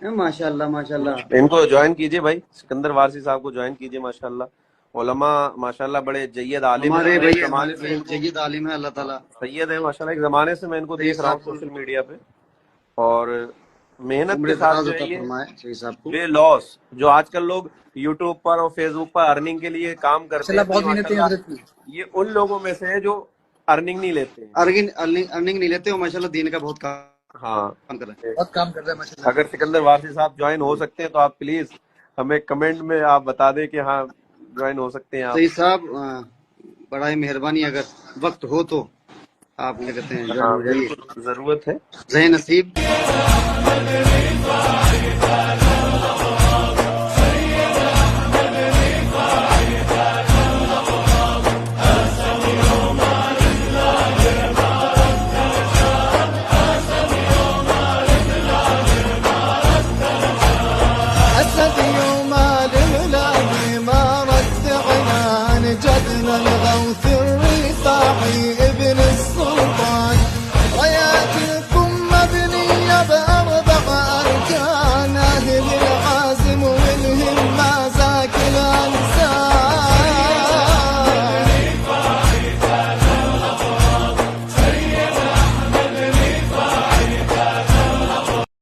ماشاء اللہ ماشاء اللہ. ان کو جوائن کیجیے بھائی، سکندر وارسی صاحب کو جوائن کیجیے. ماشاءاللہ علماء ماشاءاللہ بڑے جید عالم ہیں. ہمارے ایک بھائی زمانے ہمارے سے ان کو جید عالم ہے اللہ تعالیٰ. سید ہے ماشاءاللہ. ایک زمانے سے میں ان کو صحیح دیکھ رہا ہوں صاحب سوشل میڈیا پہ، اور محنت عمر کے ساتھ دراز جو ہے عطا یہ فرمائے صحیح صاحب کو. بے لاس جو آج کل لوگ یوٹیوب پر اور فیس بک پر ارننگ کے لیے کام کرتے ہیں، تو یہ بہت محنت ہے ماشاءاللہ حضرت کی. یہ ان لوگوں میں سے ہے جو ارننگ نہیں لیتے ہیں. ارننگ نہیں لیتے، اور ماشاء اللہ دین کا بہت ہاں، کام کر رہے ہیں. بہت کام کر رہے ہیں ماشاء اللہ. اگر سکندر وارسی صاحب جوائن ہو سکتے ہیں تو آپ پلیز ہمیں کمنٹ میں آپ بتا دیں کہ ہاں جوائن ہو سکتے ہیں آپ. صحیح صاحب بڑا ہی مہربانی، اگر وقت ہو تو آپ کیا کہتے ہیں جوائن ہاں ہو جائیے. بالکل ضرورت ہے. ذہن نصیب. أسد يوم الملاقي ما رد عنان جدنا الغوث